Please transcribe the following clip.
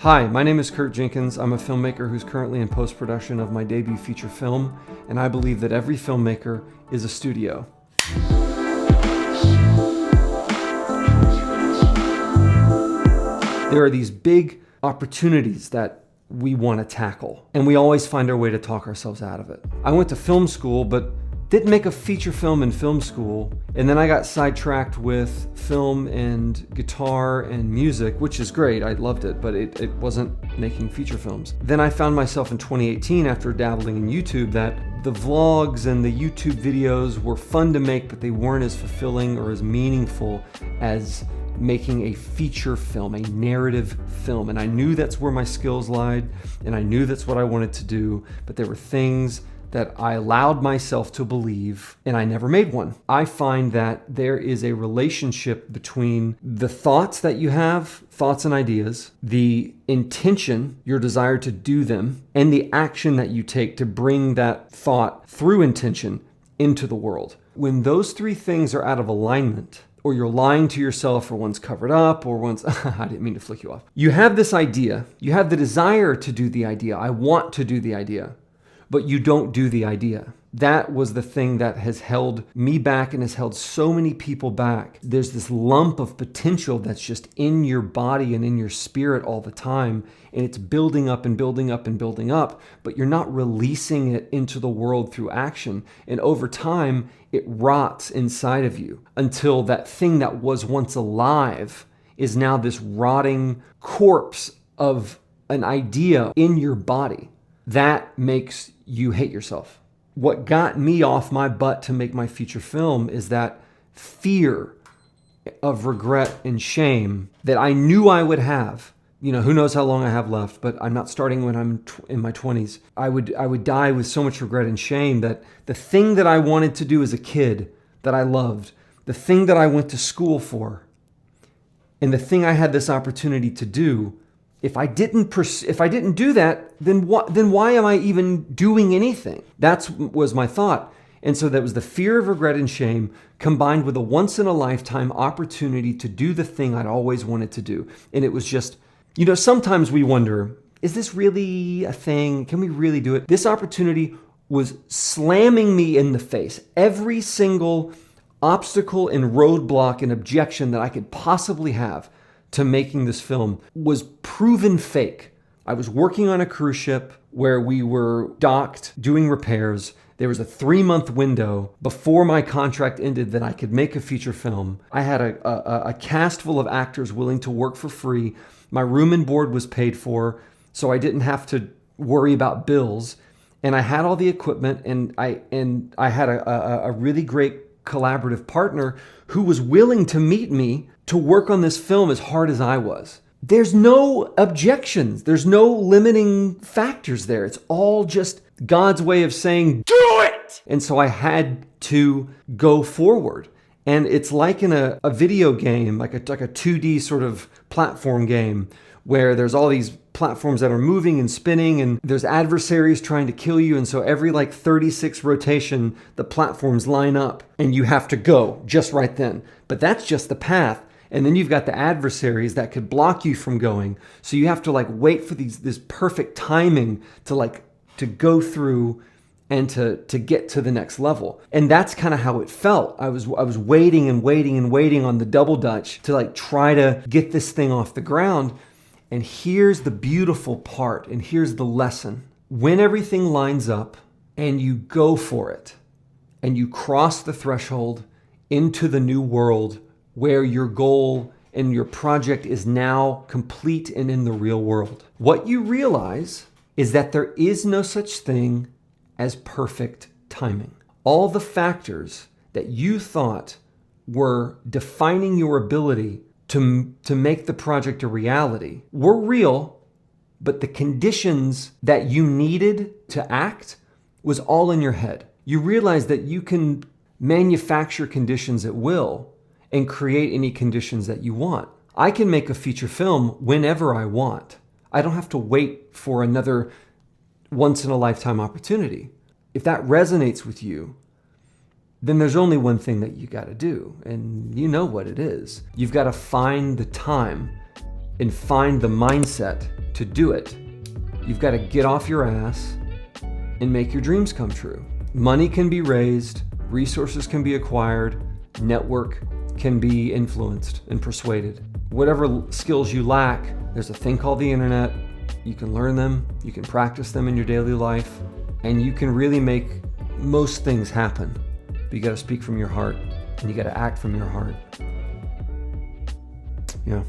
Hi, my name is Kurt Jenkins. I'm a filmmaker who's currently in post-production of my debut feature film, and I believe that every filmmaker is a studio. There are these big opportunities that we want to tackle, and we always find our way to talk ourselves out of it. I went to film school, but didn't make a feature film in film school, and then I got sidetracked with film and guitar and music, which is great, I loved it, but it wasn't making feature films. Then I found myself in 2018, after dabbling in YouTube, that the vlogs and the YouTube videos were fun to make, but they weren't as fulfilling or as meaningful as making a feature film, a narrative film. And I knew that's where my skills lied, and I knew that's what I wanted to do, but there were things that I allowed myself to believe, and I never made one. I find that there is a relationship between the thoughts that you have, thoughts and ideas, the intention, your desire to do them, and the action that you take to bring that thought through intention into the world. When those three things are out of alignment, or you're lying to yourself, or one's covered up, or one's, I didn't mean to flick you off. You have this idea, you have the desire to do the idea, I want to do the idea, but you don't do the idea. That was the thing that has held me back and has held so many people back. There's this lump of potential that's just in your body and in your spirit all the time, and it's building up and building up and building up, but you're not releasing it into the world through action. And over time, it rots inside of you until that thing that was once alive is now this rotting corpse of an idea in your body. That makes you hate yourself. What got me off my butt to make my feature film is that fear of regret and shame that I knew I would have. You know, who knows how long I have left, but I'm not starting when I'm in my 20s. I would die with so much regret and shame that the thing that I wanted to do as a kid, that I loved, the thing that I went to school for, and the thing I had this opportunity to do, if I didn't do that, then why am I even doing anything? That was my thought. And so that was the fear of regret and shame combined with a once-in-a-lifetime opportunity to do the thing I'd always wanted to do. And it was just, you know, sometimes we wonder, is this really a thing? Can we really do it? This opportunity was slamming me in the face. Every single obstacle and roadblock and objection that I could possibly have to making this film was proven fake. I was working on a cruise ship where we were docked doing repairs. There was a 3-month window before my contract ended that I could make a feature film. I had a cast full of actors willing to work for free. My room and board was paid for, so I didn't have to worry about bills. And I had all the equipment, and I had a really great collaborative partner who was willing to meet me to work on this film as hard as I was. There's no objections. There's no limiting factors there. It's all just God's way of saying, do it! And so I had to go forward. And it's like in a video game, like a 2D sort of platform game, where there's all these platforms that are moving and spinning, and there's adversaries trying to kill you. And so every 36 rotation, the platforms line up and you have to go just right then. But that's just the path. And then you've got the adversaries that could block you from going. So you have to wait for this perfect timing to go through and to get to the next level. And that's kind of how it felt. I was waiting and waiting and waiting on the double dutch to try to get this thing off the ground. And here's the beautiful part, and here's the lesson. When everything lines up and you go for it and you cross the threshold into the new world where your goal and your project is now complete and in the real world, what you realize is that there is no such thing as perfect timing. All the factors that you thought were defining your ability to make the project a reality were real, but the conditions that you needed to act was all in your head. You realize that you can manufacture conditions at will and create any conditions that you want. I can make a feature film whenever I want. I don't have to wait for another once-in-a-lifetime opportunity. If that resonates with you, then there's only one thing that you got to do, and you know what it is. You've got to find the time and find the mindset to do it. You've got to get off your ass and make your dreams come true. Money can be raised, resources can be acquired, network can be influenced and persuaded. Whatever skills you lack, there's a thing called the internet. You can learn them, you can practice them in your daily life, and you can really make most things happen. But you got to speak from your heart, and you got to act from your heart. Yeah.